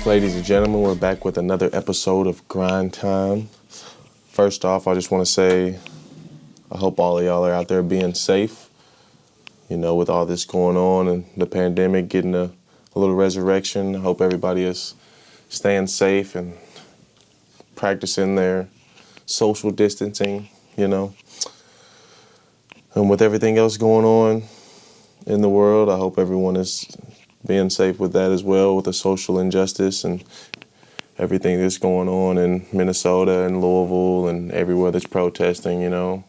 Ladies and gentlemen, we're back with another episode of Grind Time. First off, I just want to say I hope all of y'all are out there being safe. You know, with all this going on and the pandemic getting a little resurrection, I hope everybody is staying safe and practicing their social distancing, you know. And with everything else going on in the world, I hope everyone is being safe with that as well, with the social injustice and everything that's going on in Minnesota and Louisville and everywhere that's protesting, you know.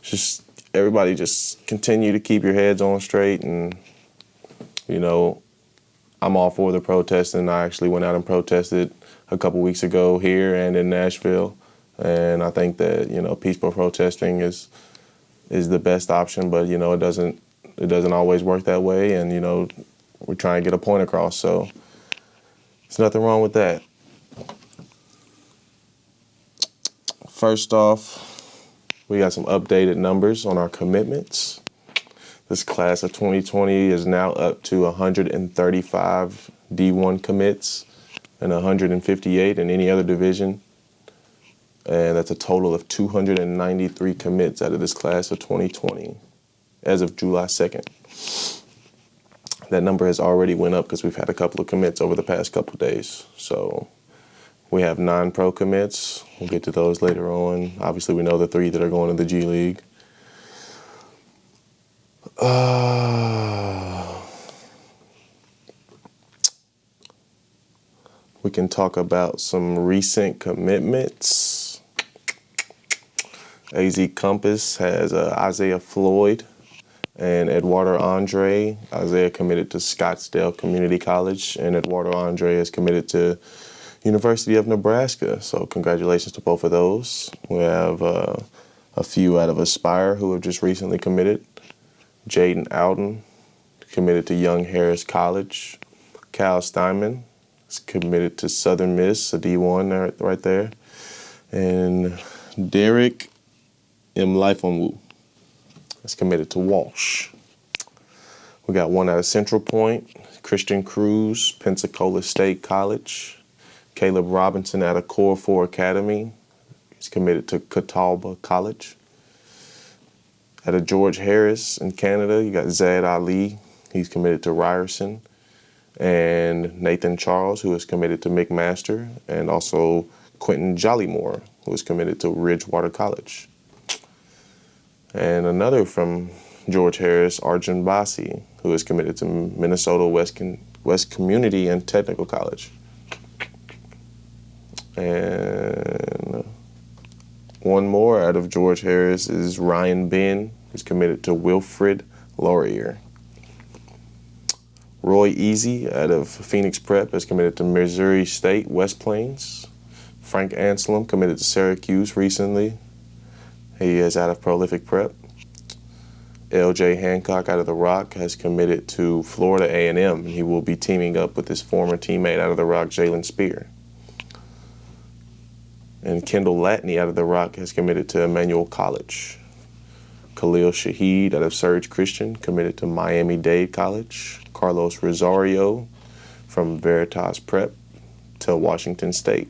Just everybody just continue to keep your heads on straight, and, you know, I'm all for the protesting. I actually went out and protested a couple weeks ago here and in Nashville, and I think that, you know, peaceful protesting is the best option, but, you know, it doesn't always work that way, and, you know, we're trying to get a point across, so there's nothing wrong with that. First off, we got some updated numbers on our commitments. This class of 2020 is now up to 135 D1 commits and 158 in any other division. And that's a total of 293 commits out of this class of 2020 as of July 2nd. That number has already went up because we've had a couple of commits over the past couple of days. So we have 9 pro commits. We'll get to those later on. Obviously, we know the 3 that are going to the G League. We can talk about some recent commitments. AZ Compass has Isaiah Floyd and Eduardo Andre. Isaiah committed to Scottsdale Community College, and Eduardo Andre is committed to University of Nebraska. So congratulations to both of those. We have a few out of Aspire who have just recently committed. Jaden Alden committed to Young Harris College. Cal Steinman is committed to Southern Miss, a D1 right there. And Derek M. Lifeonwu is committed to Walsh. We got one out of Central Point, Christian Cruz, Pensacola State College. Caleb Robinson out of Core 4 Academy. He's committed to Catawba College. Out of George Harris in Canada, you got Zad Ali. He's committed to Ryerson. And Nathan Charles, who is committed to McMaster. And also Quentin Jollymore, who is committed to Ridgewater College. And another from George Harris, Arjun Basi, who is committed to Minnesota West Community and Technical College. And one more out of George Harris is Ryan Ben, who's committed to Wilfrid Laurier. Roy Easy out of Phoenix Prep is committed to Missouri State West Plains. Frank Anselm committed to Syracuse recently. He is out of Prolific Prep. L.J. Hancock out of the Rock has committed to Florida A&M. He will be teaming up with his former teammate out of the Rock, Jalen Spear. And Kendall Latney out of the Rock has committed to Emmanuel College. Khalil Shaheed out of Surge Christian committed to Miami-Dade College. Carlos Rosario from Veritas Prep to Washington State.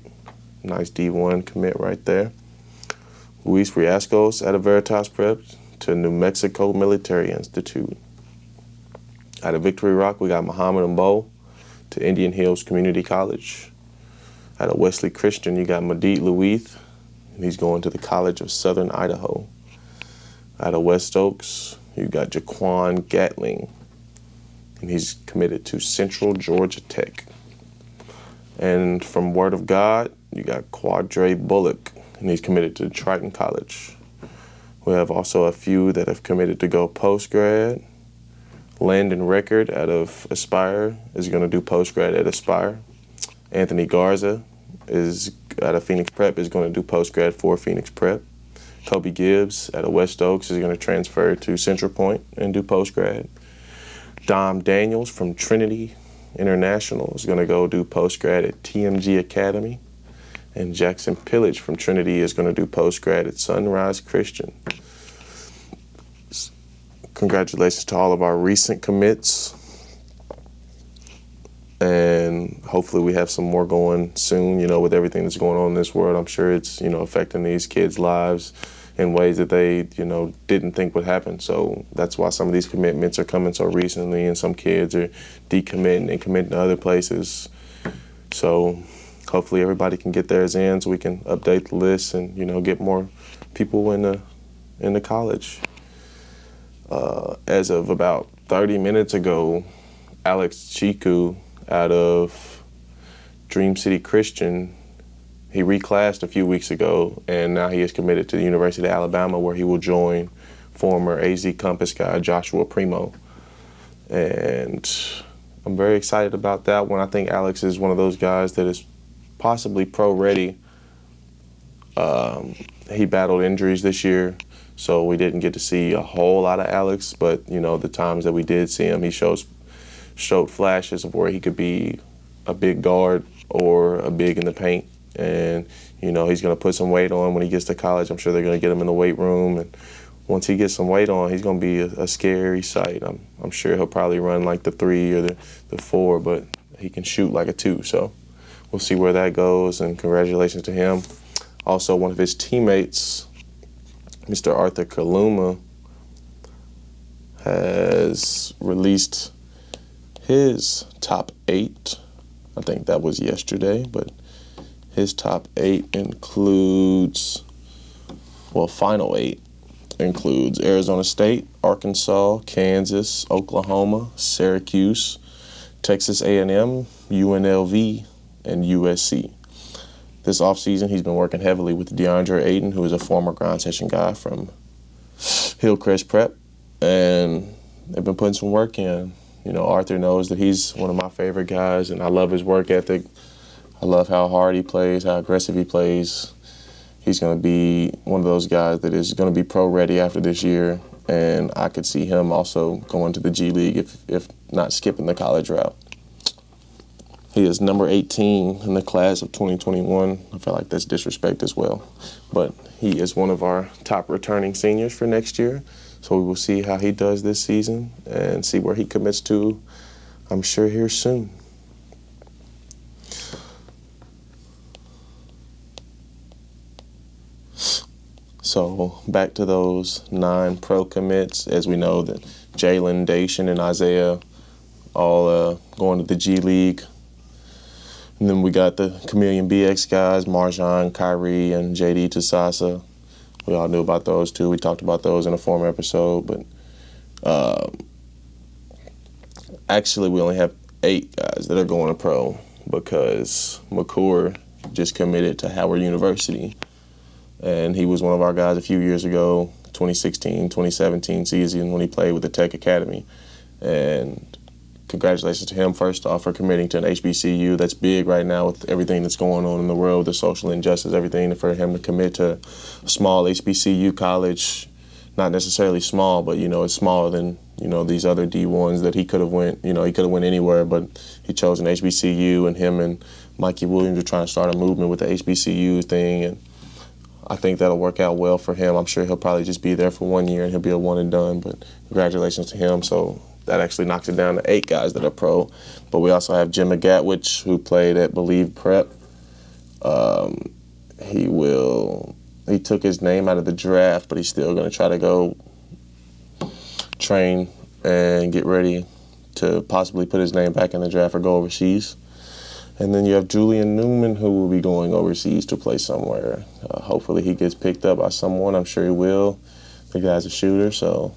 Nice D1 commit right there. Luis Riascos out of Veritas Prep to New Mexico Military Institute. Out of Victory Rock, we got Muhammad Mbo to Indian Hills Community College. Out of Wesley Christian, you got Madid Louith, and he's going to the College of Southern Idaho. Out of West Oaks, you got Jaquan Gatling, and he's committed to Central Georgia Tech. And from Word of God, you got Quadre Bullock, and he's committed to Triton College. We have also a few that have committed to go post-grad. Landon Record out of Aspire is going to do post-grad at Aspire. Anthony Garza is out of Phoenix Prep is going to do post-grad for Phoenix Prep. Kobe Gibbs out of West Oaks is going to transfer to Central Point and do post-grad. Dom Daniels from Trinity International is going to go do post-grad at TMG Academy. And Jackson Pillage from Trinity is going to do post-grad at Sunrise Christian. Congratulations to all of our recent commits. And hopefully we have some more going soon, with everything that's going on in this world. I'm sure it's, affecting these kids' lives in ways that they, didn't think would happen. So that's why some of these commitments are coming so recently, and some kids are decommitting and committing to other places. So hopefully everybody can get theirs in so we can update the list and, get more people into college. As of about 30 minutes ago, Alex Tchikou out of Dream City Christian, he reclassed a few weeks ago, and now he is committed to the University of Alabama, where he will join former AZ Compass guy Joshua Primo. And I'm very excited about that one. I think Alex is one of those guys that is possibly pro-ready. He battled injuries this year, so we didn't get to see a whole lot of Alex, but, the times that we did see him, he showed flashes of where he could be a big guard or a big in the paint. And, he's going to put some weight on when he gets to college. I'm sure they're going to get him in the weight room. And once he gets some weight on, he's going to be a scary sight. I'm sure he'll probably run like the 3 or the 4, but he can shoot like a 2. So we'll see where that goes, and congratulations to him. Also, one of his teammates, Mr. Arthur Kaluma, has released his top 8. I think that was yesterday, but his top 8 includes, final 8 includes Arizona State, Arkansas, Kansas, Oklahoma, Syracuse, Texas A&M, UNLV, and USC. This offseason, he's been working heavily with DeAndre Ayton, who is a former grind session guy from Hillcrest Prep, and they've been putting some work in. Arthur knows that he's one of my favorite guys, and I love his work ethic. I love how hard he plays, how aggressive he plays. He's going to be one of those guys that is going to be pro-ready after this year, and I could see him also going to the G League if not skipping the college route. He is number 18 in the class of 2021. I feel like that's disrespect as well. But he is one of our top returning seniors for next year. So we will see how he does this season and see where he commits to, I'm sure, here soon. So back to those 9 pro commits. As we know that Jalen, Dacian, and Isaiah all going to the G League. And then we got the Chameleon BX guys, Marjan, Kyrie, and JD Tasasa. We all knew about those too. We talked about those in a former episode, but actually we only have 8 guys that are going to pro because Makur just committed to Howard University. And he was one of our guys a few years ago, 2016, 2017 season when he played with the Tech Academy. And congratulations to him, first off, for committing to an HBCU. That's big right now with everything that's going on in the world, the social injustice, everything. For him to commit to a small HBCU college, not necessarily small, but, it's smaller than, these other D1s that he could have went. He could have went anywhere, but he chose an HBCU, and him and Mikey Williams are trying to start a movement with the HBCU thing. And I think that'll work out well for him. I'm sure he'll probably just be there for 1 year and he'll be a one and done, but congratulations to him. So that actually knocks it down to 8 guys that are pro. But we also have Jim McGatwich, who played at Believe Prep. He took his name out of the draft, but he's still going to try to go train and get ready to possibly put his name back in the draft or go overseas. And then you have Julian Newman, who will be going overseas to play somewhere. Hopefully he gets picked up by someone. I'm sure he will. The guy's a shooter, so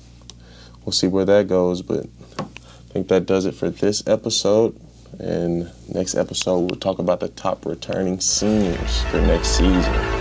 we'll see where that goes. But I think that does it for this episode. And next episode, we'll talk about the top returning seniors for next season.